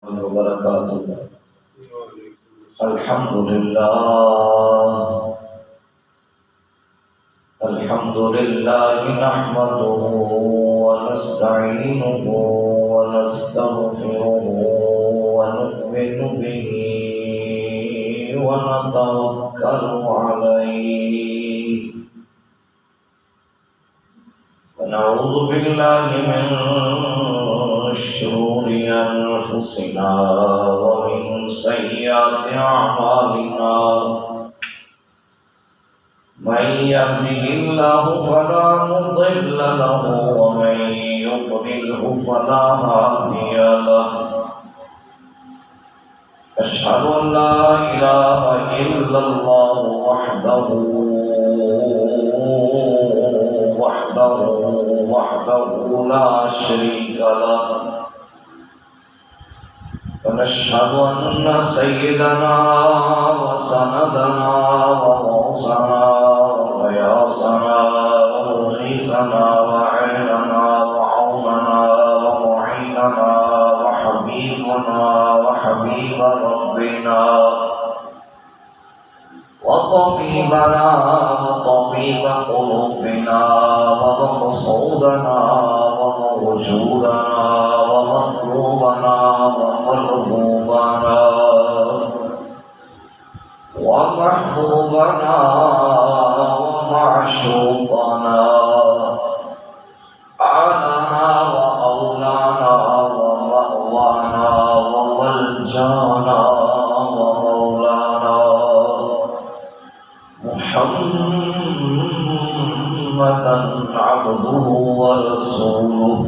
وبركاته. الحمد لله نحمده ونستعينه ونستغفره ونؤمن به ونتوكل عليه ونعوذ بالله من شرور أنفسنا ومن سيئات أعمالنا من يهده الله فلا مضل له ومن يضلله فلا هادي له أشهد أن لا إله إلا الله وحده لا شريك له ونشهد أن سيدنا وسندنا ومولانا وغياثنا ومغيثنا وعيننا وعوننا ومعيننا وحبيبنا وحبيب ربنا وطبيبنا وطبيب قلوبنا ومقصودنا وموجودنا ومطلوبنا ومرغوبنا ومحبوبنا ومعشوقنا أعلانا وأولانا ومأوانا وملجانا ومولانا محمدا عبده ورسوله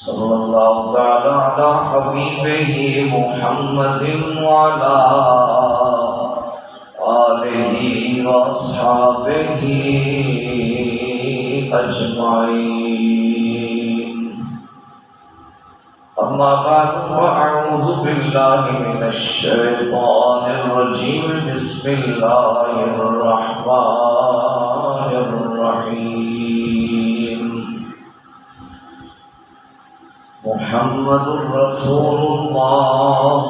صلى الله تعالى على حبيبه محمد وعلى آله وأصحابه أجمعين. أما بعد فأعوذ بالله من الشيطان الرجيم. بسم الله الرحمن الرحيم. محمد رسول الله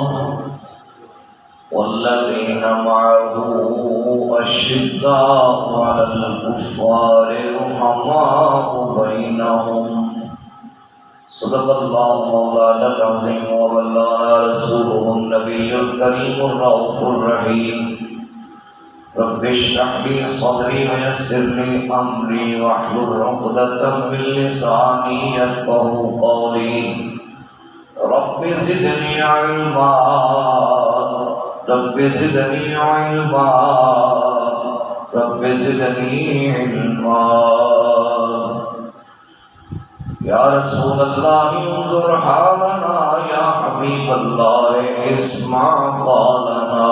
والذين معه أشداء على الكفار رحماء بينهم. صدق الله مولانا العظيم وبلغنا رسوله النبي الكريم الرؤوف الرحيم. رب اشرح لي صدري ويسر لي أمري واحلل عقدة من لساني يفقهوا قولي. رب زدني علما رب زدني علما رب زدني علما. يا رسول الله انظر حالنا، يا حبيب الله اسمع قالنا.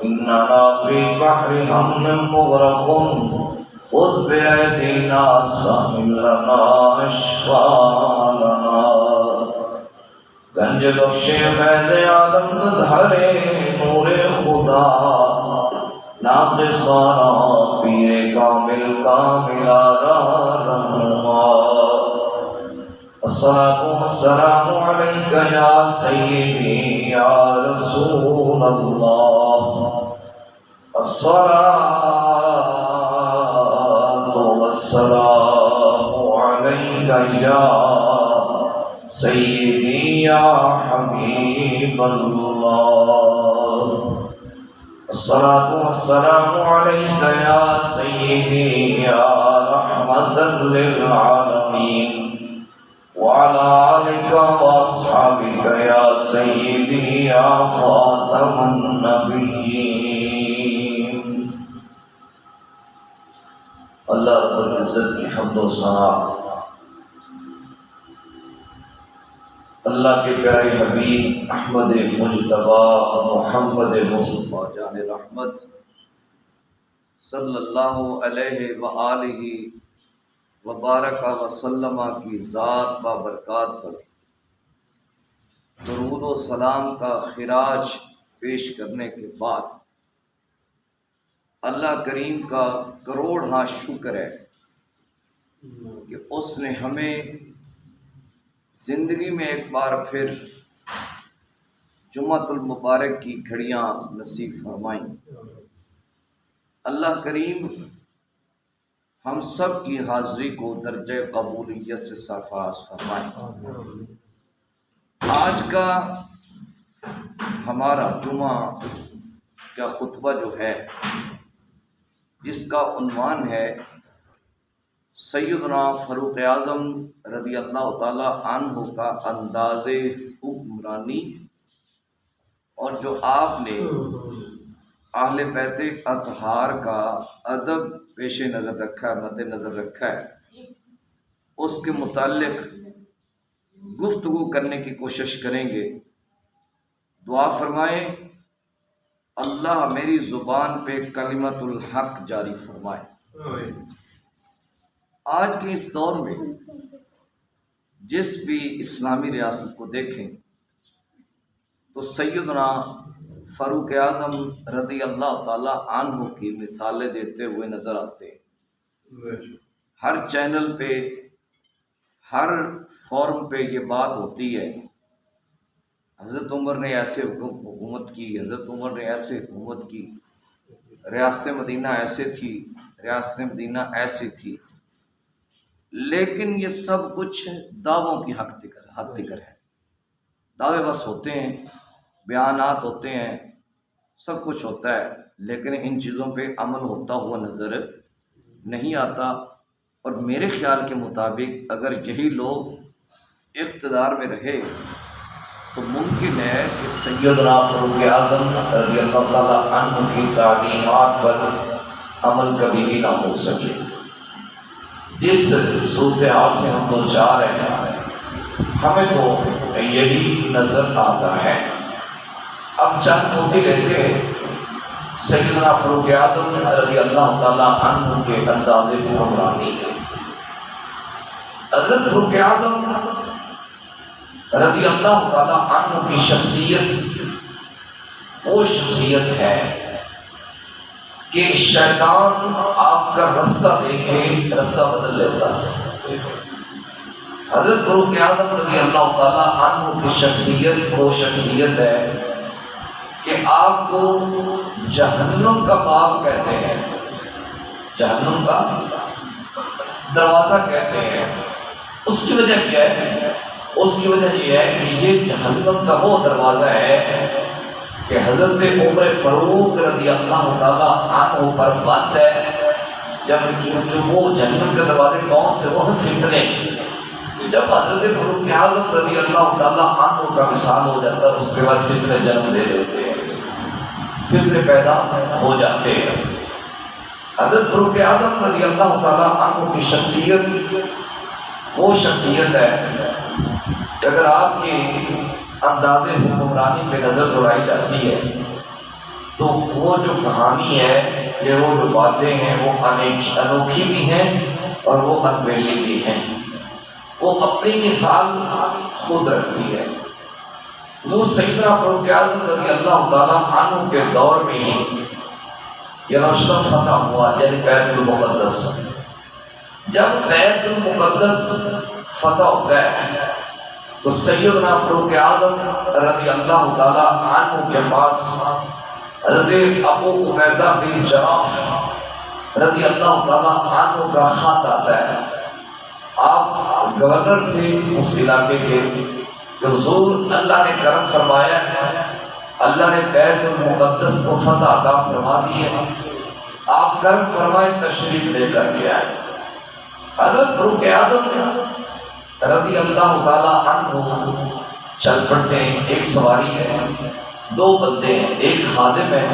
إننا في بحر هم مغرق خذ بأيدينا سهل لنا اشفاءنا. گنج بخش فیض عالم مظہر نور خدا ناقصانا پیر کامل کاملا رہنما. الصلاة والسلام عليك يا سيدي يا رسول الله. الصلاة والسلام عليك يا سيدي يا حبيب الله. الصلاة والسلام عليك يا سيدي يا رحمة للعالمين وعلى آلك وأصحابك يا سيدي يا خاتم النبيين. اللہ رب العزت کی حمد و ثنا اللہ کے پیارے حبیب احمد مجتبی محمد مصطفیٰ جان رحمت صلی اللہ علیہ وآلہ وبارک وسلم کی ذات بابرکات پر درود و سلام کا خراج پیش کرنے کے بعد اللہ کریم کا کروڑ ہاں شکر ہے کہ اس نے ہمیں زندگی میں ایک بار پھر جمعۃ المبارک کی گھڑیاں نصیب فرمائیں۔ اللہ کریم ہم سب کی حاضری کو درجہ قبولیت سے سرفراز فرمائیں۔ آج کا ہمارا جمعہ کا خطبہ جو ہے، جس کا عنوان ہے سیدنا فاروق اعظم رضی اللہ تعالی عنہ کا انداز حکمرانی، اور جو آپ نے اہل بیت اطہار کا ادب پیش نظر رکھا ہے، مد نظر رکھا ہے، اس کے متعلق گفتگو کرنے کی کوشش کریں گے۔ دعا فرمائیں اللہ میری زبان پہ کلمت الحق جاری فرمائے۔ آج کے اس دور میں جس بھی اسلامی ریاست کو دیکھیں تو سیدنا فاروق اعظم رضی اللہ تعالی عنہ کی مثالیں دیتے ہوئے نظر آتے ہیں۔ ہر چینل پہ، ہر فورم پہ یہ بات ہوتی ہے، حضرت عمر نے ایسے حکومت کی، حضرت عمر نے ایسے حکومت کی، ریاست مدینہ ایسے تھی، ریاست مدینہ ایسی تھی۔ لیکن یہ سب کچھ دعووں کی حد تک ہے۔ دعوے بس ہوتے ہیں، بیانات ہوتے ہیں، سب کچھ ہوتا ہے، لیکن ان چیزوں پہ عمل ہوتا ہوا نظر نہیں آتا۔ اور میرے خیال کے مطابق اگر یہی لوگ اقتدار میں رہے تو ممکن ہے کہ سیدنا فاروق اعظم رضی اللہ تعالیٰ عنہ کی تعلیمات پر عمل کبھی بھی نہ ہو سکے۔ جس صورتحال سے ہم دو چار ہیں، ہمیں تو یہی نظر آتا ہے۔ اب چند نوٹی لیتے ہیں سیدنا فاروق اعظم رضی اللہ تعالیٰ عنہ کے انداز حکمرانی کے۔ حضرت فاروق اعظم رضی اللہ تعالیٰ عنہ کی شخصیت وہ شخصیت ہے کہ شیطان آپ کا رستہ دیکھے رستہ بدل لیتا ہے۔ حضرت فاروق اعظم رضی اللہ تعالیٰ عنہ کی شخصیت وہ شخصیت ہے کہ آپ کو جہنم کا باب کہتے ہیں، جہنم کا دروازہ کہتے ہیں۔ اس کی وجہ کیا ہے؟ اس کی وجہ یہ ہے کہ یہ جہنم کا وہ دروازہ ہے کہ حضرت عمر فاروق رضی اللہ تعالیٰ عنہ پر بند ہے۔ جب وہ جہنم کے دروازے کون سے؟ وہ فتنے۔ جب حضرت فاروق اعظم رضی اللہ تعالیٰ عنہ کا وصال ہو جاتا ہے، اس کے بعد فتنے جنم دے دیتے ہیں، فتنے پیدا ہو جاتے ہیں۔ حضرت فاروق اعظم رضی اللہ تعالیٰ عنہ کی شخصیت وہ شخصیت ہے کہ اگر آپ کے انداز حکمرانی پہ نظر دوڑائی جاتی ہے تو وہ جو کہانی ہے یا وہ جو باتیں ہیں وہ انوکھی بھی ہیں اور وہ انویلی بھی ہیں۔ وہ اپنی مثال خود رکھتی ہے۔ وہ سیدنا فاروق اعظم رضی اللہ تعالیٰ عنہ کے دور میں ہی یروشلم فتح ہوا، یعنی بیت المقدس۔ جب بیت المقدس فتح ہوتا ہے تو سیدنا فاروق اعظم رضی اللہ تعالیٰ عنہ کے پاس حضرت ابو عبیدہ بن جراح رضی اللہ تعالیٰ عنہ کا خط آتا ہے۔ آپ گورنر تھے اس علاقے کے، کہ حضور اللہ نے کرم فرمایا، اللہ نے بیت المقدس کو فتح عطا فرما دی ہے، آپ کرم فرمائے تشریف لے کر کے آئے۔ حضرت فاروق اعظم رضی اللہ تعالیٰ عنہ چل پڑتے ہیں۔ ایک سواری ہے، دو بندے ہیں، ایک خادم ہے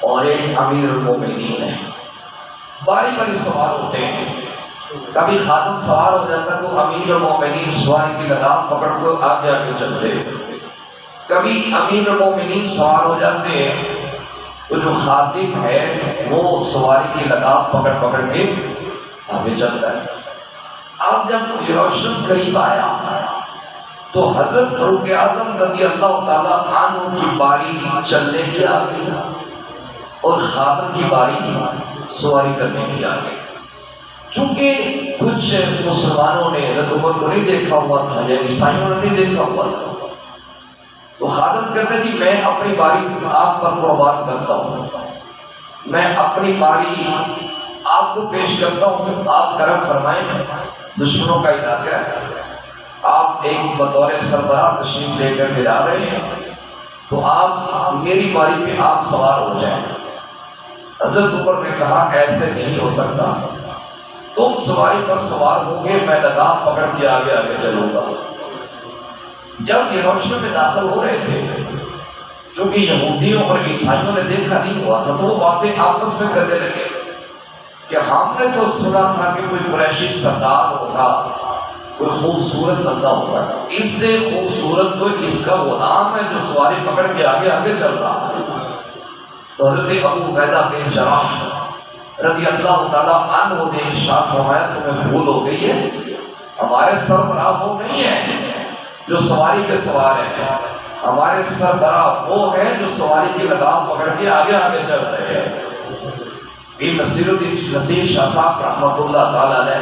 اور ایک امیر المومنین ہے۔ باری باری سوار ہوتے ہیں، کبھی خادم سوار ہو جاتا تو امیر المومنین سواری کی لگام پکڑ کو آگے آگے چلتے، کبھی امیر المومنین سوار ہو جاتے ہیں تو جو خادم ہے وہ سواری کی لگام پکڑ پکڑ کے آگے چلتا ہے۔ اب جب یروشلم قریب آیا تو حضرت فاروق اعظم رضی اللہ تعالیٰ عنہ کی باری چلنے کی آ گئی اور خادم کی باری سواری کرنے کی آ گئی۔ چونکہ کچھ مسلمانوں نے حضرت عمر کو نہیں دیکھا ہوا تھا یا عیسائیوں نے نہیں دیکھا ہوا تھا، وہ خادم کہتے جی میں اپنی باری آپ پر قربان کرتا ہوں، میں اپنی باری آپ کو پیش کرتا ہوں، آپ کرم فرمائیں، دشمنوں کا علاقہ ہے، آپ ایک بطور سربراہ تشریف لے کر کے جا رہے ہیں، تو آپ میری باری پہ آپ سوار ہو جائیں۔ حضرت عمر نے کہا ایسے نہیں ہو سکتا، تم سواری پر سوار ہو گے، میں لگام پکڑ کے آگے آگے چلوں گا۔ جب یہ روشنی میں داخل ہو رہے تھے، چونکہ یہودیوں اور عیسائیوں نے دیکھا نہیں ہوا تھا، تو وہ باتیں آپس میں کرنے لگے کہ ہم نے تو سنا تھا کہ کوئی قریشی سردار ہوگا، کوئی خوبصورت بندہ ہوگا، اس سے خوبصورت تو اس کا غلام ہے جو سواری پکڑ کے آگے آگے چل رہا ہے۔ تو حضرت ابو عبیدہ بن جراح رضی اللہ تعالیٰ عنہ نے ارشاد فرمایا تمہیں بھول ہو گئی ہے، ہمارے سربراہ وہ نہیں ہے جو سواری پہ سوار ہے، ہمارے سربراہ وہ ہیں جو سواری کی لگام پکڑ کے آگے آگے چل رہے ہیں۔ یہ نصیر شاہ صاحب رحمۃ اللہ تعالیٰ نے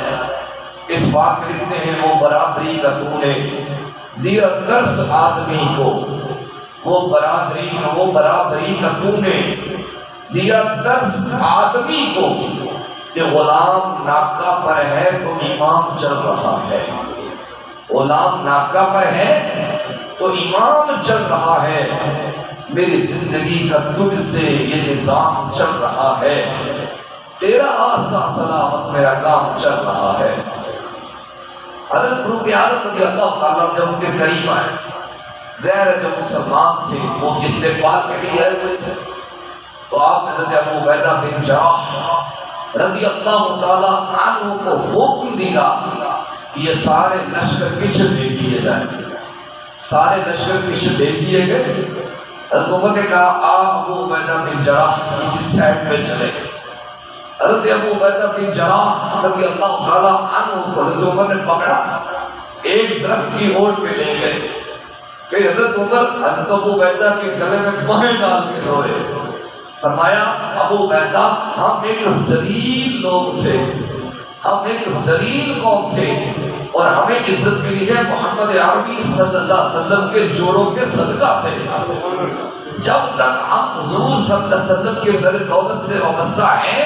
اس بات میں لکھتے ہیں وہ برابری کا تو نے دیا درس آدمی کو، وہ برابری کا تو نے دیا درس آدمی کو کہ غلام ناکہ پر ہے تو امام چل رہا ہے، غلام ناکہ پر ہے تو امام چل رہا ہے، میری زندگی کا تجھ سے یہ نظام چل رہا ہے، تیرا آستہ سلامت میرا کام چل رہا ہے۔ حضرت فاروق اعظم رضی اللہ تعالیٰ جب ان کے قریب آئے، ظاہر جو مسلمان تھے وہ استقبال کے لیے آئے ہوئے تھے، تو آپ نے حضرت ابو عبیدہ بن جراح رضی اللہ تعالیٰ عنہ کو حکم دیا کہ یہ سارے لشکر پیچھے بھیج دیے جائیں۔ سارے لشکر پیچھے بھیج دیے گئے۔ حضرت عمر نے کہا آپ ابو عبیدہ بن جراح کسی سائڈ پہ چلے گئے۔ حضرت ابو عبیدہ بن جراح رضی اللہ تعالیٰ عنہ کو حضرت عمر نے پکڑا، ایک درخت کی اوٹ پہ لے گئے، پھر حضرت عمر حضرت ابو عبیدہ کے گلے میں باہیں ڈال کے روئے، فرمایا ابو عبیدہ ہم ایک ذلیل لوگ تھے، ہم ایک ذلیل قوم تھے، اور ہمیں عزت ملی ہے محمد عربی صلی اللہ علیہ وسلم کے جوڑوں کے صدقہ سے۔ جب تک ہم حضور صلی اللہ علیہ وسلم کے در دولت سے وابستہ ہیں،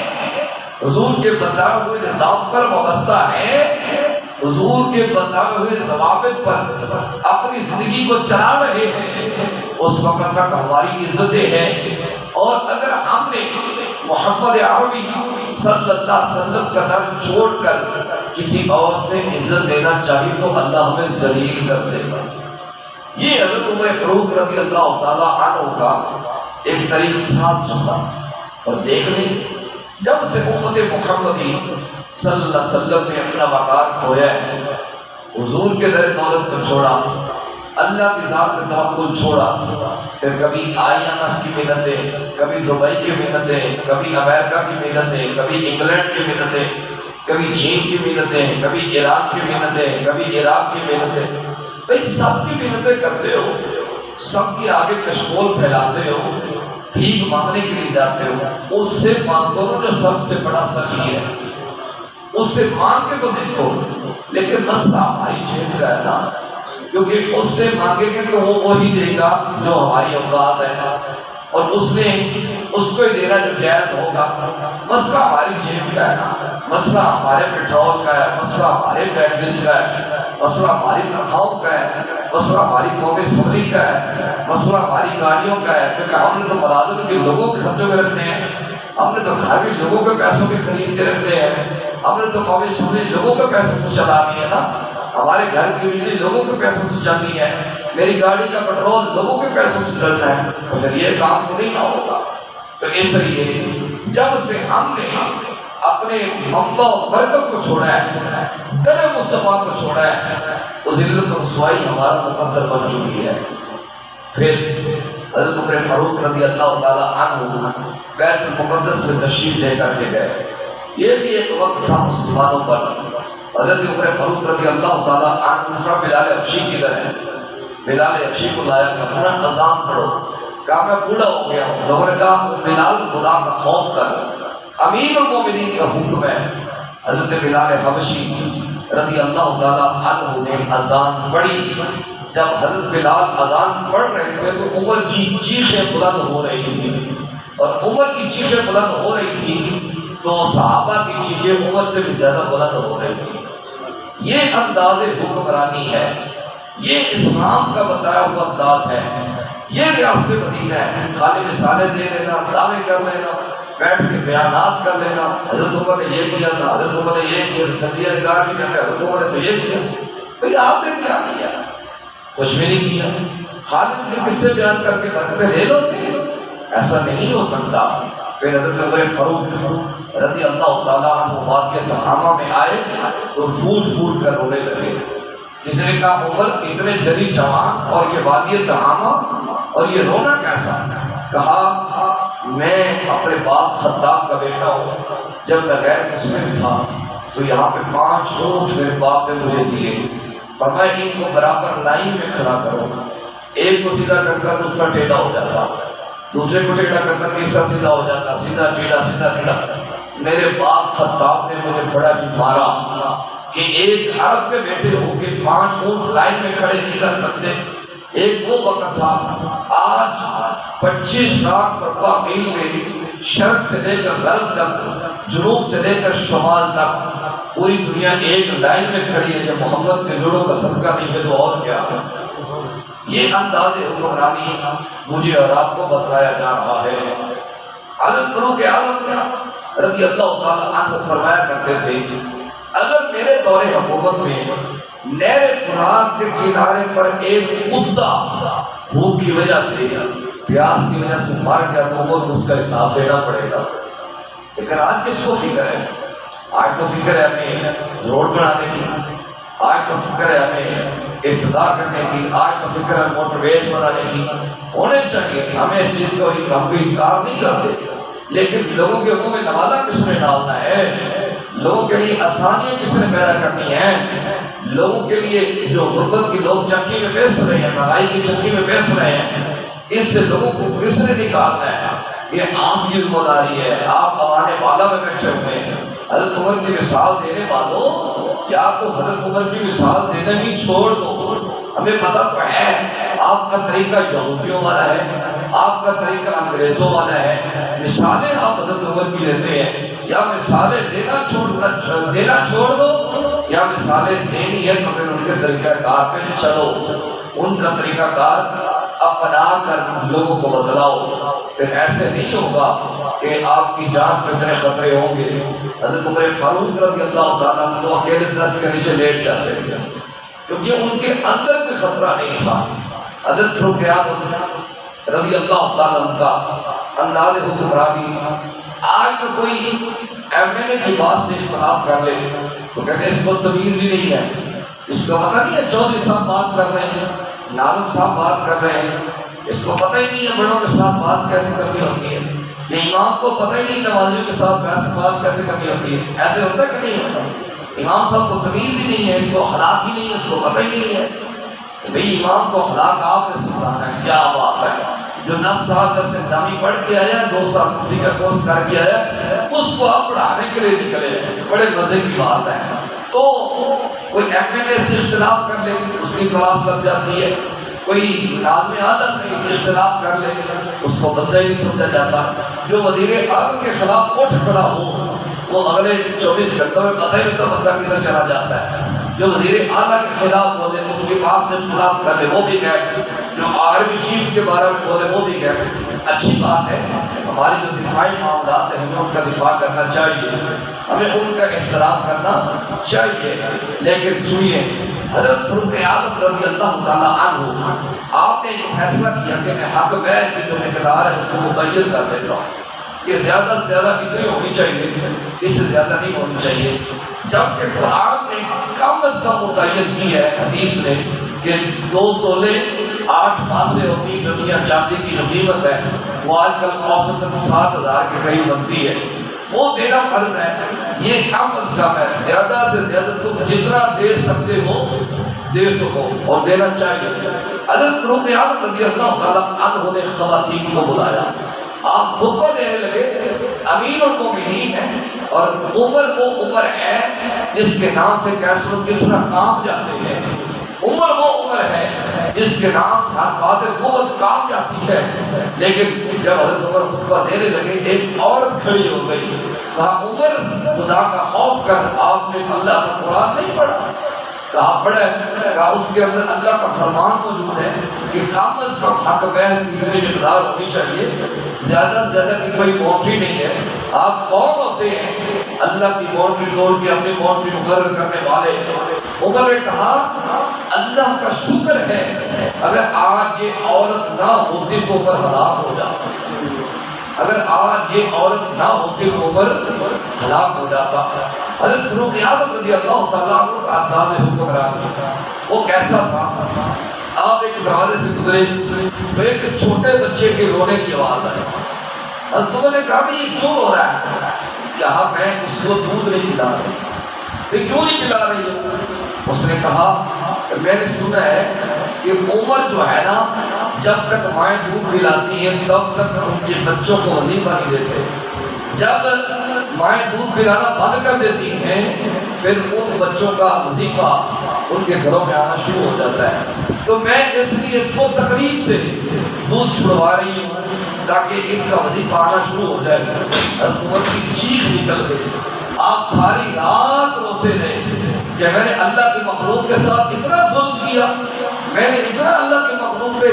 حضور کے بتائے ہوئے نظام پر وابستہ ہیں، حضور کے بتائے ہوئے ضوابط پر اپنی زندگی کو چلا رہے ہیں، اس وقت تک ہماری عزتیں ہیں، اور اگر ہم نے محمد عربی صلی اللہ علیہ وسلم کا در چھوڑ کر کسی اور سے عزت دینا چاہیے تو اللہ ہمیں ذلیل کر دے گا۔ یہ حضرت عمر فاروق رضی اللہ تعالیٰ عنہ کا ایک طریق ساز چلا، اور دیکھ لیں جب سے امت محمدی صلی اللہ علیہ وسلم نے اپنا وقار کھویا ہے، حضور کے در دولت کو چھوڑا، اللہ کی ذات پہ توکل چھوڑا، پھر کبھی IMF کی منتیں، کبھی دبئی کی منتیں، کبھی امریکہ کی منتیں، کبھی انگلینڈ کی منتیں، کبھی چین کی منتیں، کبھی ایران کی منتیں، کبھی عراق کی منتیں، بھئی سب کی منتیں کرتے ہو، سب کے آگے کشکول پھیلاتے ہو، بھیک مانگنے کے لیے جاتے ہو، اس سے مانگو جو سب سے بڑا سخی ہے، اس سے مانگ کے تو دیکھو، لیکن مسئلہ ہماری جیب کا ہے نا، کیونکہ اس سے مانگے گے تو وہ وہی دے گا جو ہماری اوقات ہے، اور اس نے اس کو ہی دینا جو جائز ہوگا۔ مسئلہ ہماری جیب کا ہے نا، مسئلہ ہمارے پیٹرول کا ہے، مسئلہ ہمارے ٹیکسز کا ہے، مسئلہ ہماری تنخواہوں کا ہے، مسئلہ ہماری قومی اسمبلی کا ہے، مسئلہ ہماری گاڑیوں کا ہے، کیونکہ ہم نے تو ملازم کے لوگوں کے خرچوں میں رکھنے ہیں، ہم نے تو گھر بھی لوگوں کے پیسوں کے خرید کے رکھنے ہیں، ہم نے تو قومی اسمبلی لوگوں کے پیسوں سے چلانی ہے نا، ہمارے گھر کی بجلی لوگوں کے پیسوں سے چلنی ہے، میری گاڑی کا پیٹرول لوگوں کے پیسوں سے چلنا ہے، تو پھر یہ کام تو نہیں نہ ہوگا۔ تو اس لیے جب سے ہم نے اپنے منبع و برکت کو چھوڑا ہے، در مصطفیٰ کو چھوڑا ہے، تو ذلت و رسوائی ہمارا مقدر بن چکی ہے۔ پھر حضرت عمر فاروق رضی اللہ تعالیٰ عنہ بیت المقدس میں تشریف لے کر کے گئے۔ یہ بھی ایک وقت تھا مسلمانوں پر۔ حضرت عمر فاروق رضی اللہ تعالیٰ عنہ بلال حبشی کی طرح بلال حبشی کو لایا کہ فرمایا اذان پڑھو، کہا میں بوڑھا ہو گیا ہوں، لوگوں نے کہا بلال خدا کا خوف کر، امیر المومنین کا حکم ہے۔ حضرت بلال حبشی رضی اللہ تعالیٰ عنہ نے اذان پڑھی، جب حضرت بلال اذان پڑھ رہے تھے تو عمر کی چیخیں بلند ہو رہی تھی، اور عمر کی چیخیں بلند ہو رہی تھی تو صحابہ کی چیخیں عمر سے بھی زیادہ بلند ہو رہی تھی۔ یہ انداز حکمرانی ہے، یہ اسلام کا بتایا ہوا انداز ہے، یہ ریاست مدینہ ہے۔ خالی مثالیں دے لینا، دعوے کر لینا، بیٹھ کے بیانات کر لینا، حضرت عمر نے یہ کیا تھا، حضرت عمر نے یہ کیا، تجزیہ نگار بھی کرتے حضرت عمر نے تو یہ کیا۔ بھئی آپ نے کیا کیا؟ کچھ بھی نہیں کیا۔ خالد کے قصے بیان کر کے برکتیں لے لو گے، ایسا نہیں ہو سکتا۔ پھر حضرت عمر فاروق رضی اللہ تعالیٰ عنہ واقعہ تہامہ میں آئے تو پھوٹ پھوٹ کر رونے لگے۔ جس نے کہا عمر اتنے جری جوان اور یہ وادی تہامہ اور یہ رونا کیسا؟ کہا میں اپنے باپ خطاب کا بیٹا ہوں، جب میں غیر مسلم تھا تو یہاں پہ 5 اونٹ میرے باپ نے مجھے دیے، فرمایا ان کو برابر لائن میں کھڑا کرو، ایک کو سیدھا کرتا دوسرا ٹیڑھا ہو جاتا، دوسرے کو ٹیڑھا کرتا تیسرا سیدھا ہو جاتا، سیدھا ٹیڑھا سیدھا ٹیڑھا۔ میرے باپ خطاب نے مجھے بڑا ہی مارا کہ ایک عرب کے بیٹے ہو کے 5 اونٹ لائن میں کھڑے نہیں کر سکتے۔ ایک وہ وقت تھا، آج 25 لاکھ مربع میل میں شرق سے لے کر غرب تک، جنوب سے لے کر شمال تک پوری دنیا ایک لائن میں کھڑی ہے۔ جب محمد کے جوڑوں کا صدقہ نہیں ہے تو اور کیا ہے؟ یہ انداز حکمرانی مجھے اور آپ کو بتلایا جا رہا ہے۔ حضرت فاروق اعظم رضی اللہ تعالیٰ عنہ فرمایا کرتے تھے اگر میرے دور حکومت میں نہر فرات کے کنارے پر ایک کتا بھوک کی وجہ سے، پیاس کی وجہ سے مر گیا تو عمر اس کا حساب دینا پڑے گا۔ لیکن آج کس کو فکر ہے؟ آج تو فکر ہے ہمیں روڈ بنانے کی، آج تو فکر ہے ہمیں افتتاح کرنے کی، آج تو فکر ہے موٹر ویز بنانے کی۔ ہونے چاہیے، ہمیں اس چیز کو ہم بھی انکار نہیں کرتے، لیکن لوگوں کے منہ میں نوالا کس نے ڈالنا ہے؟ لوگوں کے لیے آسانیاں کس نے پیدا کرنی ہے؟ لوگوں کے لیے جو غربت کی لوگ چکی میں بیس رہے ہیں، مہنگائی کی چکی میں بیس رہے ہیں، اس سے لوگوں کو کس نے نکالنا ہے؟ یہ آپ کی ذمہ داری ہے، آپ کمانے والا میں بیٹھے ہوئے ہیں۔ حضرت عمر کی مثال دینے والوں، یا تو حضرت عمر کی مثال دینا ہی چھوڑ دو۔ ہمیں پتہ تو ہے آپ کا طریقہ یہودیوں والا ہے، آپ کا طریقہ انگریزوں والا ہے۔ مثالیں آپ حضرت عمر کی دیتے ہیں، یا مثالیں دینا چھوڑ دو، یا مثالیں دینی ہے تو پھر ان کے طریقہ کار پہ چلو، ان کا طریقہ کار اپنا کر لوگوں کو بتلاؤ۔ پھر ایسے نہیں ہوگا کہ آپ کی جان پہ اتنے خطرے ہوں گے۔ حضرت عمر فاروق رضی اللہ تعالیٰ عنہ تو اکیلے درخت کے نیچے لیٹ جاتے تھے کیونکہ ان کے اندر کوئی خطرہ نہیں تھا۔ حضرت فاروق اعظم رضی اللہ تعالیٰ عنہ کا انداز حکمرانی، آج تو کوئی ایم ایل اے کی بات سے اختلاف کر لے تو کہتے ہیں اس کو تمیز ہی نہیں ہے، اس کو پتہ نہیں ہے چودھری صاحب بات کر رہے ہیں، ناظم صاحب بات کر رہے ہیں، اس کو پتہ ہی نہیں ہے بڑوں کے ساتھ بات کیسے کرنی ہوتی ہے، یہ امام کو پتہ ہی نہیں نمازیوں کے ساتھ ویسے بات کیسے کرنی ہوتی ہے۔ ایسے ہوتا ہے کہ نہیں ہوتا؟ امام صاحب کو تمیز ہی نہیں ہے، اس کو اخلاق ہی نہیں ہے، اس کو پتہ ہی نہیں ہے۔ بھئی امام کو اخلاق آپ نے سکھانا ہے، کیا بات ہے؟ جو 10 سال سے نامی پڑھ کے آیا، 2 سال مفتی کا کورس کر کے آیا، اس کو آپ پڑھانے کے لیے نکلے، بڑے مزے کی بات ہے۔ تو کوئی ایم ایل اے سے اختلاف کر لے اس کی کلاس لگ جاتی ہے، کوئی ناظم اعلیٰ سے اختلاف کر لے اس کو بندہ ہی نہیں سمجھا جاتا۔ جو وزیر اعظم کے خلاف اٹھ کھڑا ہو وہ اگلے 24 گھنٹوں میں پتہ ہی نہیں تو بندہ کدھر چلا جاتا ہے۔ جو وزیر اعلیٰ کے خلاف بولے اس کے پاس سے اختلاف کر لے وہ بھی گئے، جو آرمی چیف کے بارے میں بولے وہ بھی گئے۔ اچھی بات ہے، ہماری جو دفاعی معاملات ہیں ہمیں ان کا دفاع کرنا چاہیے، ہمیں ان کا احترام کرنا چاہیے۔ لیکن سنیے، حضرت فاروق اعظم رضی اللہ تعالیٰ عنہ آپ نے یہ فیصلہ کیا کہ میں حق بیع کی جو مقدار ہے اس کو متعین کر دیتا ہوں کہ زیادہ سے زیادہ کتنی ہونی چاہیے، اس سے زیادہ نہیں ہونی چاہیے۔ جبکہ قرآن نے کم از کم متعین کی ہے حدیث نے کہ 2 تولے 8 ماسے اور 3 رتیاں چاندی کی جو قیمت ہے وہ آج کل اوسطاً 7,000 کے قریب بنتی ہے، وہ دینا فرض ہے۔ یہ کم از کم ہے، زیادہ سے زیادہ تم جتنا دے سکتے ہو دے سکو اور دینا چاہیے۔ حضرت فاروق اعظم رضی اللہ تعالیٰ عنہ نے خواتین کو بلایا، آپ خطبہ دینے لگے، امیر المومنین ہیں اور عمر وہ عمر ہے جس کے نام سے کیسر و کسریٰ کام جاتے ہیں، عمر وہ عمر ہے جس کے نام سے ہر باطل قوت کام جاتی ہے. لیکن جب حضرت عمر خطبہ دینے لگے ایک عورت کھڑی ہو گئی. کہا عمر خدا کا خوف کر, آپ نے اللہ کا قرآن نہیں پڑھا؟ کہا پڑھے. کہا اس کے اندر اللہ کا فرمان موجود ہے کہ کم از کم حق بہن کی اتنی مقدار ہونی چاہیے, زیادہ سے زیادہ کی کوئی باؤنڈری نہیں ہے. آپ کون ہوتے ہیں اللہ کی باؤنڈری توڑ کے اپنی باؤنڈری مقرر کرنے والے؟ عمر نے کہا اللہ کا شکر ہے اگر آج یہ عورت نہ ہوتی تو عمر ہلاک ہو جاتا. اگر آج یہ عورت نہ ہوتی تو عمر ہلاک ہو جاتا. حضرت فاروق اعظم رضی اللہ تعالیٰ عنہ کا انداز حکمرانی وہ کیسا تھا؟ آپ ایک دروازے سے گزرے تو ایک چھوٹے بچے کے رونے کی آواز آئی. حضرت عمر نے کہا کہ یہ کیوں رو رہا ہے؟ کہا میں اس کو دودھ نہیں پلا رہی. یہ کیوں نہیں پلا رہی ہے؟ اس نے کہا میں نے سنا ہے کہ عمر جو ہے نا جب تک مائیں دودھ پلاتی ہیں تب تک ان کے بچوں کو وظیفہ نہیں دیتے. جب مائیں دودھ پلانا بند کر دیتی ہیں پھر ان بچوں کا وظیفہ ان کے گھروں میں آنا شروع ہو جاتا ہے. تو میں اس لیے اس کو تکلیف سے دودھ چھڑوا رہی ہوں تاکہ اس کا وظیفہ آنا شروع ہو جائے. حضرت عمر کی چیخ نکل گئی. آپ ساری رات روتے رہے کہ میں نے اللہ کی مخلوق کے ساتھ اتنا ظلم کیا, میں نے اتنا اللہ کی مخلوق پہ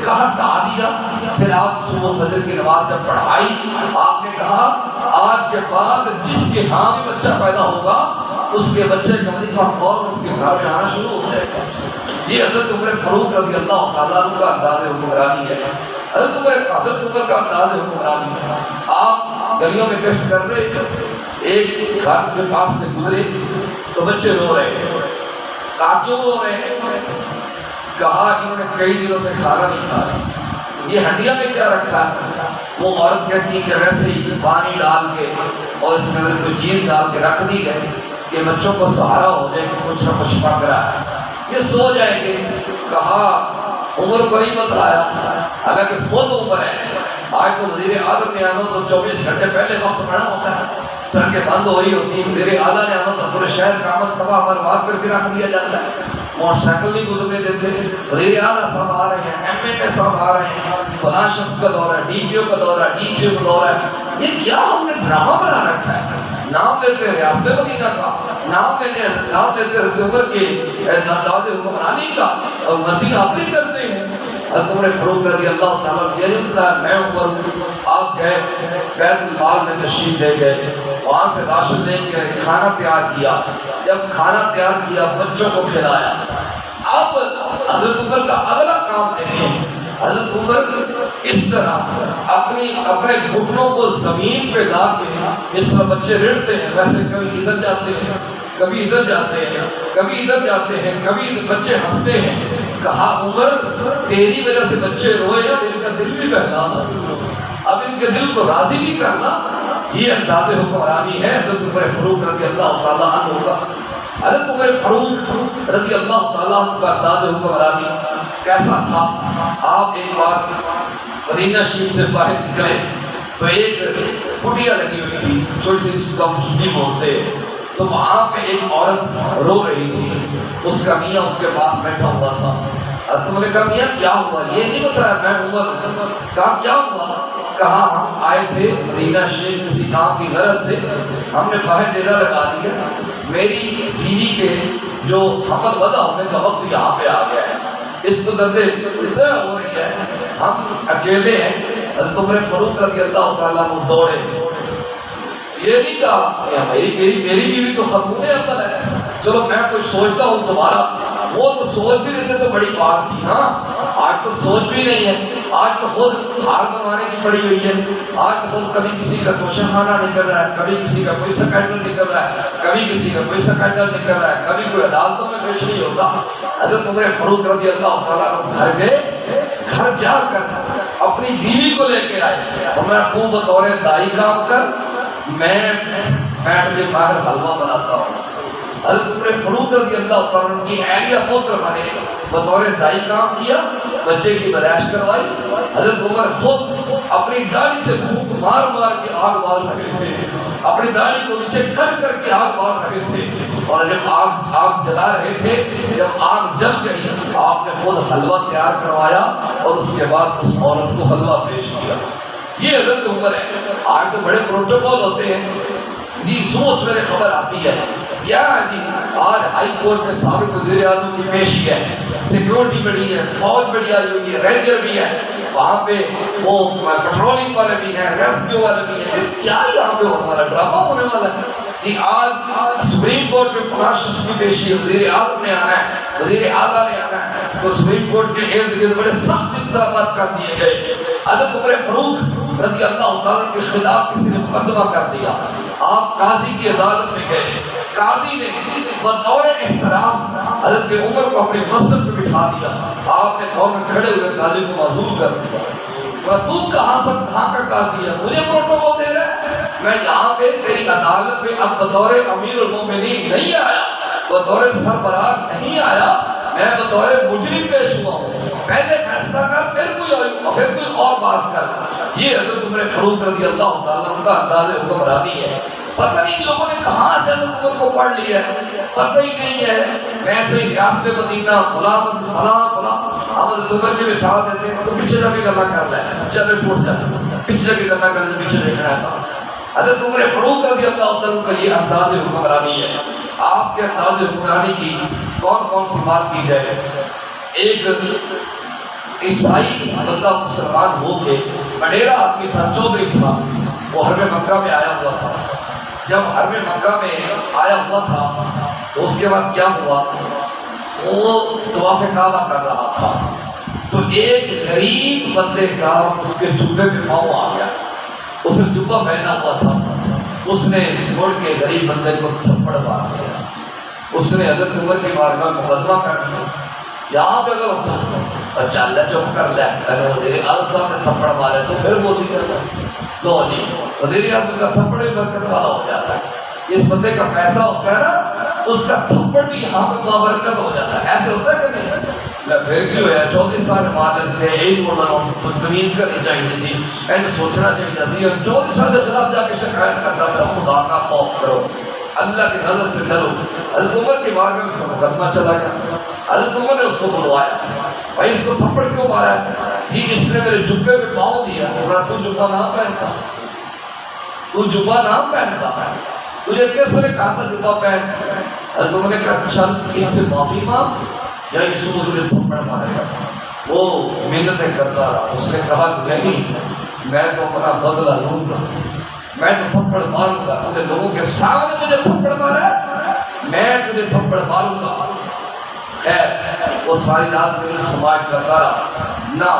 کہا ڈھا دیا. پھر آپ صبح فجر کی نماز جب پڑھائی آپ نے کہا آج کے بعد جس کے ہاں بھی بچہ پیدا ہوگا اس کے بچے کا وظیفہ فوراً اس کے گھر میں آنا شروع ہو جائے گا. یہ حضرت عمر فاروق رضی اللہ تعالیٰ عنہ کا انداز حکمرانی ہے. حضرت عمر کا انداز حکمرانی ہے. آپ گلیوں میں گشت کر رہے ایک گھر کے پاس سے گزرے تو بچے رو رہے ہیں. کہا کیوں رو رہے ہیں؟ کہا انہوں نے کئی دنوں سے کھانا نہیں کھایا. یہ ہڈیاں میں کیا رکھا ہے؟ وہ عورت کہتی کہ ویسے ہی پانی ڈال کے اور اس میں اگر کوئی چیز ڈال کے رکھ دی گئی کہ بچوں کو سہارا ہو جائے کہ کچھ نہ کچھ پک رہا ہے, یہ سو جائیں گے. کہا عمر کو نہیں بتلایا, حالانکہ خود عمر ہے. آج تو وزیر اعظم نے آنا تو 24 گھنٹے پہلے وقت پڑا ہوتا ہے, سڑکیں بند ہو رہی ہوتی ہیں. وزیر اعلیٰ نے آنا تو پورے شہر کا عمل تباہ برباد کر کے رکھ دیا جاتا ہے. موٹر سائیکل نہیں گزرنے دیتے. وزیر اعلیٰ صاحب آ رہے ہیں, ایم ایل اے صاحب آ رہے ہیں, فلاں شخص کا دورہ ہے, ڈی پی او کا دورہ ہے, ڈی سی او کا دورہ ہے. یہ کیا ہم نے ڈرامہ بنا رکھا ہے؟ نام لیتے ہیں ریاست مدینہ کا, نام لیتے ہیں عمر کے انداز حکمرانی کا, اور مرضی آپ نہیں کرتے ہیں. حضرت عمر فاروق رضی اللہ تعالیٰ عنہ میں عمر آپ گئے بیت المال میں تشریف لے گئے, وہاں سے راشن لے کے کھانا تیار کیا. جب کھانا تیار کیا بچوں کو کھلایا. اب حضرت عمر کا اگلا کام دیکھیں. حضرت عمر اس طرح اپنے گھٹنوں کو زمین پہ لا کے اس طرح بچے رڑتے ہیں, ویسے کبھی ادھر جاتے ہیں کبھی ادھر جاتے ہیں کبھی ادھر جاتے ہیں, کبھی بچے ہنستے ہیں. کہا عمر تیری وجہ سے بچے روئے, اب ان کا دل بھی بہلانا, اب ان کے دل کو راضی بھی کرنا. یہ انداز حکمرانی ہے حضرت عمر فاروق رضی اللہ تعالیٰ عنہ کا. حضرت عمر فاروق رضی اللہ تعالیٰ عنہ کا انداز حکمرانی کیسا تھا؟ آپ ایک بار مدینہ شریف سے باہر نکلے تو ایک کٹیا لگی ہوئی تھی, چھوٹی سی جس کو ہم جھگی بولتے ہیں. تو وہاں پہ ایک عورت رو رہی تھی, اس کا میاں اس کے پاس بیٹھا ہوا تھا. حضرت عمر نے کہا میاں کیا ہوا؟ یہ نہیں بتایا میں عمر. کہا کیا ہوا؟ کہا ہم آئے تھے مدینہ شریف کسی کام کی غرض سے, ہم نے باہر ڈیرا لگا دیا. میری بیوی کے جو حمل وضع ہونے کا وقت یہاں پہ آ گیا ہے, اس کو دردے سے ہو رہی ہے, ہم اکیلے ہیں. حضرت عمر فاروق رضی اللہ تعالیٰ عنہ دوڑے. یہ نہیں کہا میری بیوی تو خاتون عمل ہے, چلو میں کچھ سوچتا ہوں دوبارہ. وہ تو سوچ بھی لیتے تو بڑی بات تھی نا, آج تو سوچ بھی نہیں ہے. آج تو خود ہار بنوانے کی پڑی ہوئی ہے. آج تو خود کبھی کسی کا توشہ خانہ نکل رہا ہے, کبھی کسی کا کوئی سکینڈل نکل رہا ہے, کبھی کسی کا کوئی سکینڈل نکل رہا ہے, کبھی کوئی عدالتوں میں پیش نہیں ہوتا. حضرت عمر فاروق رضی اللہ تعالیٰ عنہ گھر گئے, گھر جا کر اپنی بیوی کو لے کے آئے. ہمیں تو بطور دائی کام کر, میں بیٹھ کے باہر حلوہ بناتا ہوں. حضرت عمر فاروق رضی اللہ تعالیٰ عنہ کی اہلیہ محترمہ نے بطور دائی کام کیا، بچے کی پیدائش کروائی۔ حضرت عمر خود اپنی داڑھی سے پھونک مار مار کے آگ بال رہے تھے، اپنی داڑھی کو نیچے کر کر کے آگ بال رہے تھے، اور جب آگ جلا رہے تھے، جب آگ جل گئی آپ نے خود حلوہ تیار کروایا اور اس کے بعد اس عورت کو حلوہ پیش کیا۔ یہ حضرت عمر ہے۔ آج تو بڑے پروٹوکول ہوتے ہیں جی، صبح سویرے خبر آتی ہے کیا جی آج ہائی کورٹ میں سابق وزیر اعظم کی پیشی ہے، سیکورٹی بڑی ہے، فوج بڑی آئی ہوئی ہے، رینجر بھی ہے، وہاں پہ وہ پیٹرولنگ والے بھی ہیں، ریسکیو والے بھی ہیں، کیا یہاں پہ ہونے والا ڈرامہ ہونے والا ہے کہ آج سپریم کورٹ میں فلاں شخص کی پیشی ہے، وزیر اعظم نے آنا ہے، وزیر اعلیٰ نے آنا ہے، تو سپریم کورٹ کے ارد گرد بڑے سخت انتظامات کر دیے گئے۔ حضرت عمر فاروق رضی اللہ تعالیٰ کے خلاف کسی نے مقدمہ کر دیا، آپ قاضی کی عدالت میں گئے، قاضی نے بطور احترام حضرت عمر کو اپنے مسجد پہ بٹھا دیا، آپ نے فوراً کھڑے ہوئے قاضی کو معزول کر دیا، تو کہاں کا قاضی ہے، مجھے پروٹوکول دے رہا ہے، میں یہاں پہ تیری عدالت پہ اب بطور امیر المومنین نہیں آیا، بطور سربراہ نہیں آیا، میں بطور مجرم پیش ہوا ہوں، پہلے فیصلہ کر پھر کوئی اور بات کر۔ یہ حضرت عمر فاروق رضی اللہ تعالیٰ عنہ کا انداز حکمرانی ہے۔ پتہ نہیں لوگوں نے کہاں سے حضرت عمر کو پڑھ لیا ہے، پتہ ہی نہیں ہے، ویسے ہی ریاست مدینہ فلاں ہم حضرت عمر کی مثال دیتے ہیں تو پیچھے جا کے گلا کر لیں، چلے چھوٹ جائے، پیچھے جا کے گلا کر لیں، پیچھے دیکھنا ہے۔ حضرت عمر فاروق رضی اللہ تعالیٰ کا یہ انداز حکمرانی ہے۔ آپ کے انداز حکمرانی کی کون سی بات کی جائے؟ ایک عیسائی بندہ مسلمان ہو کے بڑیرا آدمی تھا، چودھری تھا، وہ حرم مکہ میں آیا ہوا تھا۔ جب حرم مکہ میں آیا ہوا تھا تو اس کے بعد کیا ہوا، وہ طواف کعبہ کر رہا تھا تو ایک غریب بندے کا اس کے جبے میں پاؤں آ گیا، اس نے جبہ پہنا ہوا تھا، اس نے مڑ کے غریب بندے کو تھپڑ مار دیا۔ اس نے حضرت عمر کی بارگاہ میں مقدمہ کر دیا، یہاں پہ اگر ہوتا اچھا اللہ چپ کر لے، اگر وزیر اعظم صاحب نے تھپڑ مارے تو پھر وہ نہیں کرتا، لو جی وزیر اعظم کا تھپڑ بھی برکت والا ہو جاتا ہے، اس بندے کا پیسہ ہوتا ہے نا، اس کا تھپڑ بھی یہاں پہ بابرکت ہو جاتا ہے، ایسے ہوتا ہے کہ نہیں؟ پھر کیوں ہے 34 سال مار لیتے ہیں، ایک تمیز کرنی چاہیے تھی، اینڈ سوچنا چاہیے تھی، 34 سال کے خلاف جا کے شکایت کرتا تھا، خدا کا خوف کرو، اللہ کی نظر سے ڈرو۔ حضرت عمر کے بارے میں اس کا مقدمہ چلا گیا، حضرت عمر نے اس کو بلوایا، بھائی اس کو تھپڑ کیوں مارا ہے؟ جی اس نے میرے جبے پہ پاؤں دیا، تو جبہ نہ پہنتا، تو جبہ نہ پہنتا، تجھے کس نے کہا تھا جبہ پہن؟ حضرت عمر نے کہا چل اس سے معافی مانگ یا اس کو تجھے تھپڑ مارے گا۔ وہ محنتیں کرتا رہا، اس نے کہا نہیں میں تو اپنا بدلہ لوں گا، میں تو تھپڑ ماروں گا، تم نے لوگوں کے سامنے مجھے تھپڑ مارا ہے، میں تجھے تھپڑ ماروں گا۔ خیر وہ ساری رات میں سماج کرتا رہا،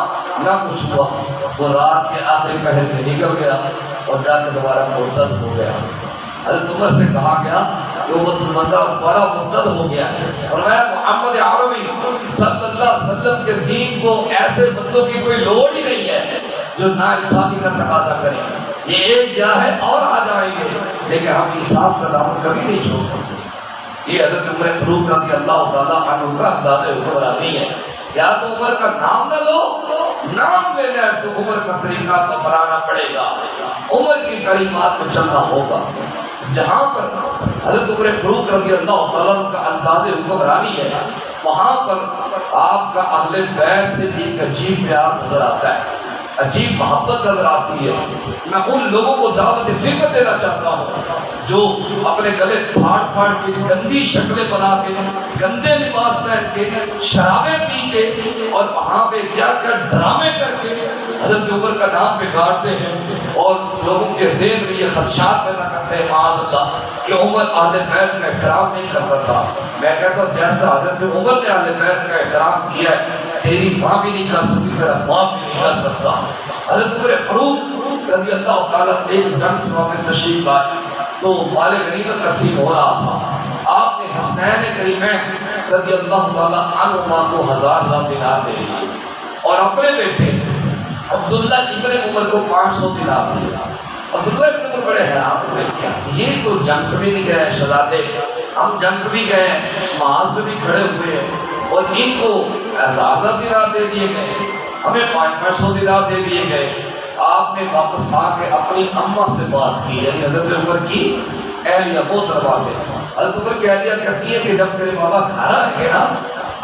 نہ کچھ ہوا، وہ رات کے آخری پہر میں نکل گیا اور جا کے دوبارہ مرتد ہو گیا۔ حضرت عمر سے کہا گیا کہ وہ بندہ بڑا مرتد ہو گیا، اور میں محمد عربی صلی اللہ علیہ وسلم کے دین کو ایسے بندوں کی کوئی لوڑ ہی نہیں ہے جو ناانصافی کا تقاضا کریں، یہ ایک گیا ہے اور آ جائیں گے، لیکن ہم انصاف کا دامن کبھی نہیں چھوڑ سکتے۔ یہ حضرت عمر فاروق رضی اللہ تعالیٰ عنہ کا انداز حکمرانی ہے۔ یا تو عمر کا نام نہ لو، نام لینا ہے تو عمر کا طریقہ اپنانا پڑے گا، عمر کی تعلیمات میں چلنا ہوگا۔ جہاں پر حضرت عمر فاروق رضی اللہ تعالیٰ عنہ کا انداز حکمرانی ہے، وہاں پر آپ کا اہل بیت سے بھی ایک عجیب پیار نظر آتا ہے، عجیب محبت نظر آتی ہے۔ میں ان لوگوں کو دعوت فکر دینا چاہتا ہوں جو اپنے گلے پھاڑ کے گندی شکلیں بنا کے، گندے لباس پہن کے، شرابیں پی کے اور وہاں پہ کیا ڈرامے کر کے حضرت عمر کا نام بگاڑتے ہیں اور لوگوں کے ذہن میں یہ خدشات پیدا کرتے ہیں معاذ اللہ کہ عمر اہل بیت کا احترام نہیں کرتا تھا۔ میں کہتا ہوں جیسا حضرت عمر نے اہل بیت کا احترام کیا ہے، تیری ماں بھی نہیں کر سکتی، تیرا باپ بھی نہیں کر سکتا۔ حضرت عمر فاروق رضی اللہ تعالیٰ ایک جنگ سے واپس تشریف لائے تو مال غنیمت تقسیم ہو رہا تھا، آپ نے حسنین کریمین رضی اللہ تعالیٰ عنہما کو 1000 دینار دے دیے اور اپنے بیٹے عبداللہ ابن عمر کو 500 دینار دیے۔ عبداللہ ابن عمر بڑے حیران ہوئے، یہ تو جنگ بھی نہیں گئے شہزادے، ہم جنگ بھی گئے ہیں، محاذ میں بھی کھڑے ہوئے ہیں، اور ان کو 1000 دینار دے دیے گئے، ہمیں 500 دینار دے دیے گئے۔ آپ نے واپس آ کے اپنی اماں سے بات کی، یعنی حضرت عمر کی اہلیہ محترمہ سے۔ حضرت عمر کی اہلیہ کہتی ہے کہ جب میرے بابا گھر آئیں گے نا،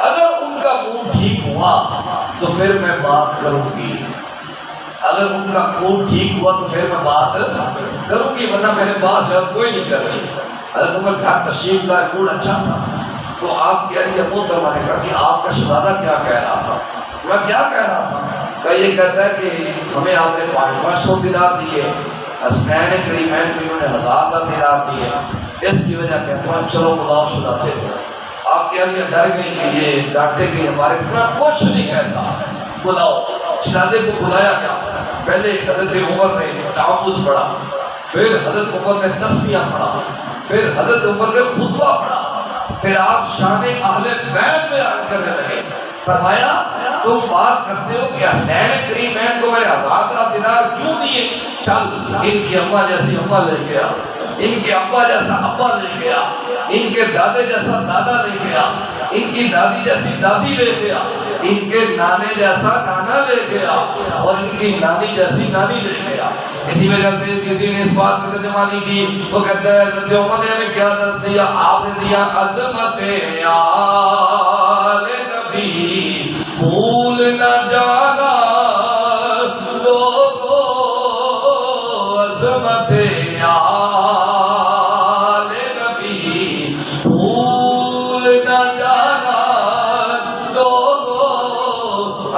اگر ان کا موڈ ٹھیک ہوا تو پھر میں بات کروں گی، اگر ان کا موڈ ٹھیک ہوا تو پھر میں بات کروں گی، ورنہ میرے پاس شاید کوئی نہیں کر رہی۔ حضرت عمر گھر تشریف لائے، موڈ اچھا تھا، تو آپ کی اہلیہ محترمہ نے کہا کہ آپ کا شہزادہ کیا کہہ رہا تھا؟ میں کیا کہہ رہا تھا؟ کہ یہ کہتا ہے کہ ہمیں آپ نے 500 دینار دیے، حسنین کریمین کو انہوں نے 1000 دینار دیے، اس کی وجہ کہتا ہوں چلو بلاؤ شہزادے کو۔ آپ کی اہلیہ ڈر گئی کہ یہ ڈانٹے گئی ہمارے، میں کچھ نہیں کہتا، بلاؤ۔ شہزادے کو بلایا گیا، پہلے حضرت عمر نے تعوذ پڑھا، پھر حضرت عمر نے تسمیہ پڑھا، پھر حضرت عمر نے خطبہ پڑھا، پھر آپ شان اہل بیت بیان کرنے لگے۔ فرمایا تم بات کرتے ہو کہ حسین کریمین کو میں نے 1000 دینار کیوں دیے؟ چل ان کی اماں جیسی اماں لے گیا، ان کے ابا جیسا ابا لے گیا، ان کے دادے جیسا دادا لے گیا، ان کی دادی جیسی دادی لے گیا، ان کے نانے جیسا نانا لے گیا، اور ان کی نانی جیسی نانی لے گیا۔ اسی وجہ سے کسی نے اس بات کی ترجمانی کی، وہ کہتا ہے حضرت عمر نے ہمیں کیا درس دیا؟ آپ نے دیا عظمت آل نبی بھول نہ جانا لوگو، عظمت آل نبی بھول نہ جانا لوگو،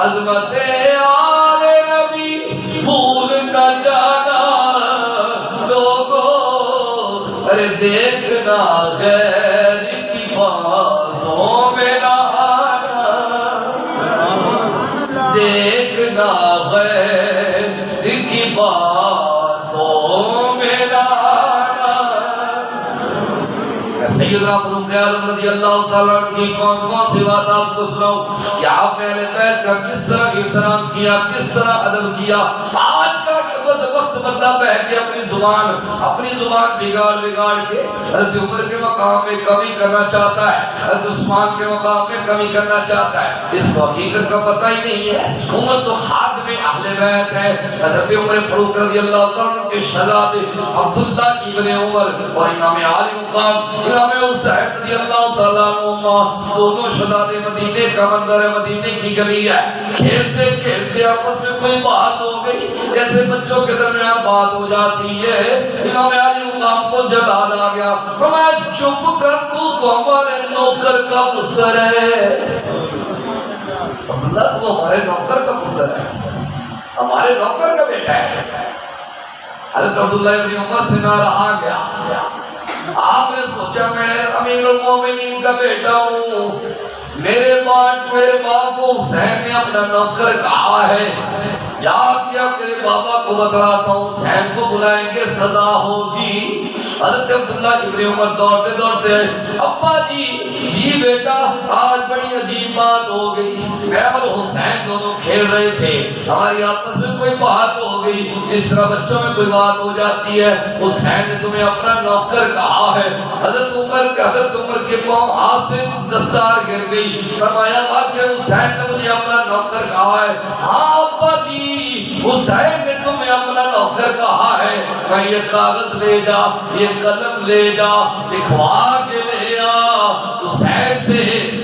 عظمت آل نبی بھول نہ جانا لوگو، ارے دیکھنا غیر کی باتوں میں نہ آنا، دیکھنا غیر کی باتوں میں نہ آنا۔ سیدنا فاروق اعظم رضی اللہ تعالیٰ عنہ کی کون کون سی بات آپ کو سناؤں کہ آپ نے اہل بیت کا کس طرح احترام کیا، کس طرح ادب کیا۔ آج کا وقت بندہ بیٹھ کے اپنی زبان بگاڑ کے حضرت عمر کے مقام میں کمی کرنا چاہتا ہے، حضرت عثمان کے مقام میں کمی کرنا چاہتا ہے، اس کو حقیقت کا پتہ ہی نہیں ہے۔ عمر تو خادم اہل بیت ہے۔ حضرت عمر فاروق رضی اللہ تعالیٰ عنہ کے شہزادے عبداللہ ابن عمر اور امام عالی مقام امام حسین رضی اللہ تعالیٰ عنہ، دونوں شہزادے مدینے کا منظر ہے، مدینے کی گلی ہے، کھیلتے کھیلتے آپس میں کوئی بات ہو گئی، جیسے بچوں کے درمیان بات ہو جاتی ہے۔ امام علی مقام کو جلال آ گیا، فرمایا چپ کر، تو ہمارے نوکر کا پتر ہے۔ عبداللہ تو ہمارے نوکر کا پتر ہے، ہمارے نوکر کا بیٹا ہے۔ حضرت عبداللہ ابن عمر سے نہ رہا گیا، آپ نے سوچا میں امیر المومنین کا بیٹا ہوں، میرے باپ کو حسین نے اپنا نوکر کہا ہے، جا کے تیرے بابا کو بتلاتا ہوں، حسین کو بلائیں گے سزا ہوگی۔ حضرت عبداللہ ابن عمر دوڑتے ابا جی بیٹا آج بڑی عجیب بات ہو گئی، میں اور حسین دونوں کھیل رہے تھے، ہماری آپس میں کوئی بات ہو گئی، اس طرح بچوں میں کوئی بات ہو جاتی ہے، حسین نے تمہیں اپنا نوکر کہا ہے۔ حضرت عمر کے پاؤں ہاتھ سے دستار گر گئی، فرمایا واقعہ حسین نے مجھے اپنا نوکر کہا ہے؟ ہاں ابا جی حسین نے تمہیں اپنا نوکر کہا ہے، میں یہ کاغذ لے جا، یہ قلم لے جا، لکھوا کے لے آ۔ حسین سے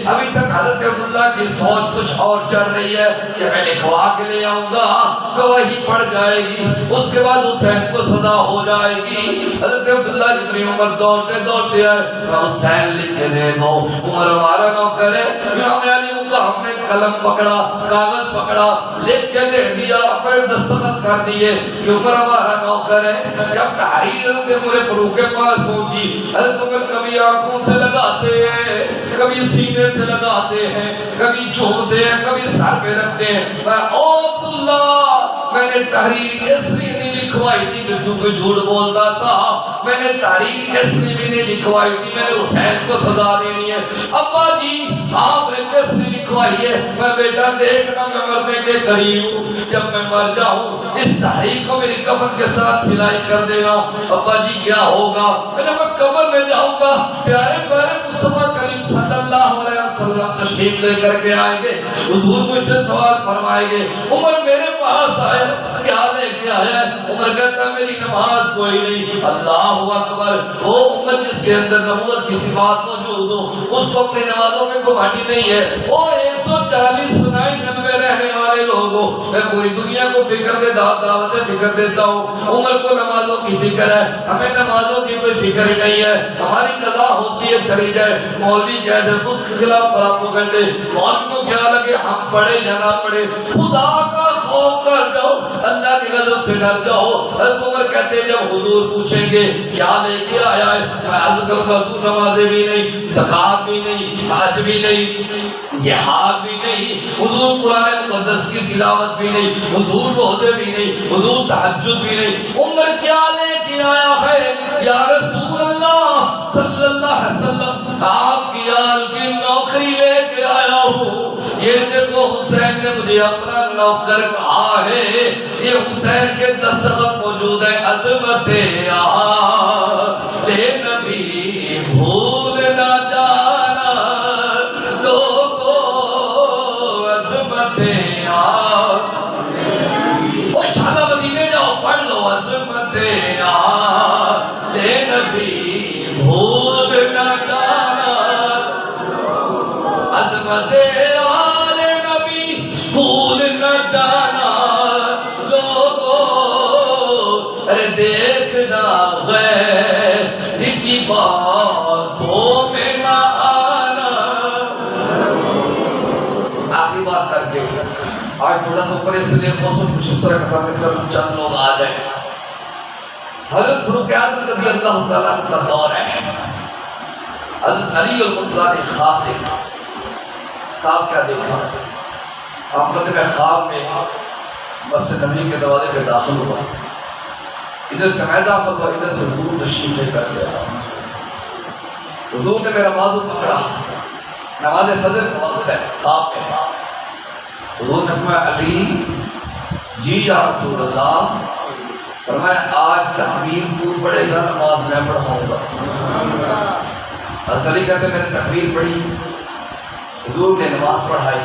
ابھی تک حضرت عبداللہ کی سوچ کچھ اور چل رہی ہے کہ میں لکھوا کے لے آؤں گا، گواہی پڑ جائے گی، اس کے بعد حسین کو سزا ہو جائے گی۔ حضرت عبداللہ ابن عمر دوڑتے آئے، میں حسین لکھ کے دے دو، عمر ہمارا نوکر ہے۔ امام علی مقام نے قلم پکڑا، کاغذ پکڑا، لکھ کے دے دیا، پھر دستخط کر دیے کہ عمر ہمارا نوکر ہے۔ جب تحریر حضرت عمر فاروق کے پاس پہنچی، حضرت عمر کبھی آنکھوں سے لگاتے ہیں، کبھی سینے سے لگاتے ہیں، کبھی چھوڑتے ہیں، کبھی سر پہ رکھتے ہیں۔ او عبداللہ، میں نے تحریر اس لیے نہیں لکھوائی تھی کہ تو کوئی جھوٹ بولتا تھا، میں نے تاریخ اس لیے بھی نہیں لکھوائی تھی، میں نے حسین کو سزا دینی ہے۔ ابا جی آپ نے کس لیے لکھوائی ہے؟ میں بیٹا دیکھنا میں مرنے کے قریب ہوں، جب میں مر جاؤں اس تاریخ کو میری کفن کے ساتھ سلائی کر دینا۔ ابا جی کیا ہوگا؟ جب میں قبر میں جاؤں گا پیارے پیارے مصطفیٰ کریم صلی اللہ علیہ وسلم تشریف لے کر کے آئیں گے، حضور مجھ سے سوال فرمائیں گے، عمر میرے پاس آئے کیا لے کے آیا ہے؟ عمر کہتا ہے میری نماز کوئی نہیں۔ اللہ اکبر، وہ عمر جس کے اندر نبوت کی صفات موجود ہو اس کو اپنی نمازوں میں گھمانڈی نہیں ہے۔ وہ 140 سنائی نبے رہنے والے لوگوں، میں پوری دنیا کو فکر دے دعوت فکر دیتا ہوں، عمر کو نمازوں کی فکر ہے، ہمیں نمازوں کی کوئی فکر ہی نہیں ہے۔ ہماری قضا ہوتی ہے چلی جائے، مولوی کہتے ہیں اس کے خلاف پراپیگنڈے، مولوی کو کیا لگے ہم پڑھے یا نہ پڑھے، خدا کا خوف کر جاؤ، اللہ کی غضب سے ڈر جاؤ۔ حضرت عمر کہتے ہیں جب حضور پوچھیں گے کیا لے کے آیا ہے، میں عرض کروں گا حضور نمازیں بھی نہیں، زکوٰۃ بھی نہیں، حج بھی نہیں، جہاد بھی نہیں، حضور قرآن مقدس کی تلاوت بھی نہیں، حضور روزے بھی نہیں، حضور تہجد بھی نہیں۔ عمر کیا لے کے آیا ہے؟ یا رسول اللہ صلی اللہ علیہ وسلم آپ کی آل کی نوکری لے کے آیا ہوں، یہ دیکھو حسین نے مجھے اپنا نوکر کہا ہے، یہ حسین کے دستخط موجود ہے، عظمت آل نبی بھول نہ جانا لوگو، عظمت آل، او شالا مدینے جاؤ پڑھ لو، عظمت آل نبی بھول نہ جانا، عظمت آل نبی بھول نہ جانا لوگو، ارے دیکھنا غیر کی باتوں میں نہ آنا۔ آخری بات کر کے آج تھوڑا سا اوپر اس لیے موسم کچھ اس طرح کا چند لوگ آ جائیں۔ حضرت فاروق اعظم رضی اللہ تعالیٰ کا دور ہے، حضرت علی المرتضیٰ نے خواب دیکھا۔ خواب کیا دیکھا؟ آپ کہتے ہیں خواب میں مسجد نبی کے دروازے پہ داخل ہوا، ادھر سے میں داخل ہوا، ادھر سے حضور تشریف لے کر گیا۔ حضور نے میرا بازو پکڑا، نماز فجر کا وقت ہے، خواب میں حضور نے فرمایا علی جی یا رسول اللہ، فرمایا آج تکبیر تو پڑھے گا، نماز میں پڑھاؤں گا۔ حضرت علی کہتے ہیں میں نے تکبیر پڑھی، حضور نے نماز پڑھائی،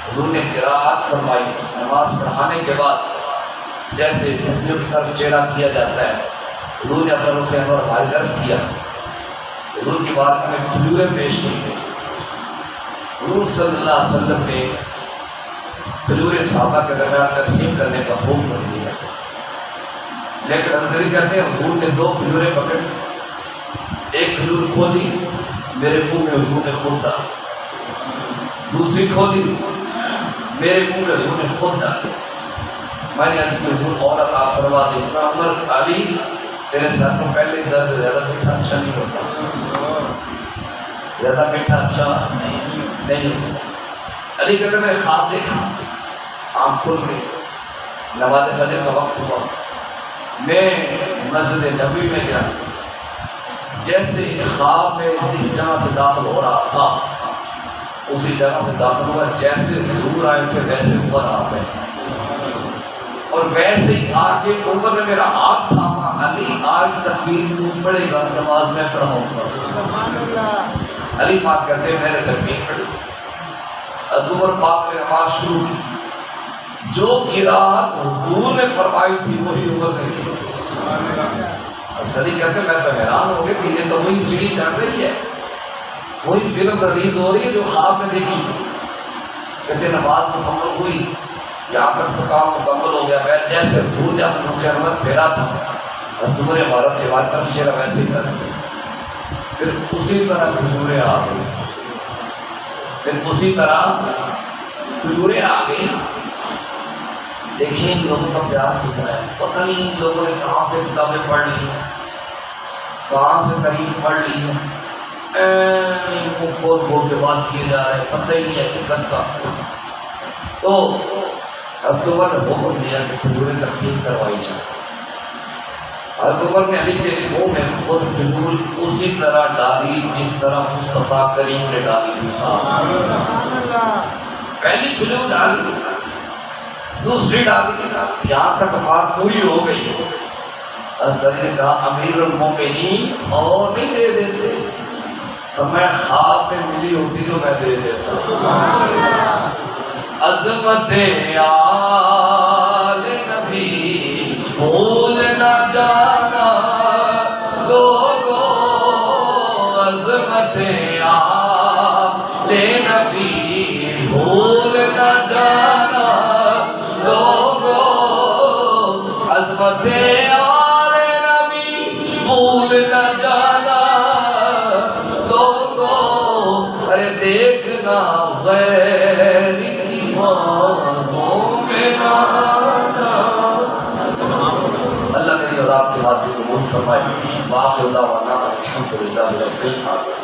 حضور نے قرات فرمائی۔ نماز پڑھانے کے بعد جیسے نبیوں کی طرف چہرہ کیا جاتا ہے، حضور نے اپنا رخ انور ہماری طرف کیا، حضور کی بارگاہ میں کھجوریں پیش کی گئی۔ حضور صلی اللہ علیہ وسلم نے کھجوریں صحابہ کے درمیان تقسیم کرنے کا حکم کر دیا، لیکن حضرت علی کہتے ہیں حضور نے 2 کھجوریں پکڑی، ایک کھجور کھولی میرے منہ میں حضور نے خود ڈالی، دوسری کھولی میرے منہ میں حضور نے خود ڈالی۔ میں نے عرض کی حضور اور عطا فرما دے۔ عمر علی تیرے سر کو پہلے درد زیادہ میٹھا اچھا نہیں ہوتا، زیادہ میٹھا اچھا نہیں ہوتا۔ علی کہتے میں خواب دیکھا، آنکھ کھل گئی، نماز فجر کا وقت ہوا، میں مسجد نبوی میں گیا، جیسے خواب میں جس جگہ سے داخل ہو رہا تھا اسی جگہ سے داخل ہوا، جیسے حضور آئے تھے ویسے عمر آ گئے، اور ویسے ہی آگے عمر نے میرا ہاتھ تھاما، علی آج تکبیر تو پڑھے گا، نماز میں پڑھاؤں گا۔ علی پاک کہتے ہیں میں نے تکبیر پڑھی، حضرت عمر پاک نے نماز شروع کی، جو قرات حضور نے فرمائی تھی وہی عمر نے کی۔ علی کہتے ہیں میں تو حیران ہو گیا کہ یہ تو وہی سیڑھی چڑھ رہی ہے، وہی فلم ریلیز ہو رہی ہے جو خواب میں دیکھی۔ کہتے نماز مکمل ہوئی، یہاں تک تو کام مکمل ہو گیا، میں جیسے حضور نے اپنا رخ انور پھیرا تھا، حضرت عمر عمارت سے ہماری طرف چہرہ ویسے ہی کر دیا، پھر اسی طرح کھجوریں آ گئی، پھر اسی طرح کھجوریں آ گئی۔ دیکھیں ان لوگوں کا پیار کتنا ہے، پتہ نہیں ان لوگوں نے کہاں سے کتابیں پڑھ لی ہیں، کہاں سے تاریخ پڑھ لی ہے، ان کو کھول کھول کے بات کیے جا رہے ہیں، پتہ ہی نہیں حقیقت کا۔ تو حضرت عمر نے حکم دیا کہ کھجوریں تقسیم کروائی جائیں. حضرت عمر نے علی کے منہ میں خود کھجور اسی طرح ڈالی جس طرح مصطفیٰ کریم نے ڈالی تھی. پہلی کھجور ڈالی، دوسری ڈالی، یہاں تک بات پوری ہو گئی. حضرت علی نے کہا امیر المومنین اور نہیں دے دیتے؟ تو میں خواب میں ملی ہوتی تو میں دے دیتا. عظمت آل نبی بھول نہ جانا لوگو، عظمت آل نبی بھول نہ جانا لوگو، عظمت آل نبی بھول نہ جانا لوگو. ارے دیکھنا غیر اللہ میری اور آپ کی حاضری قبول فرمائے. باقی اللہ الحمدللہ رب العالمین.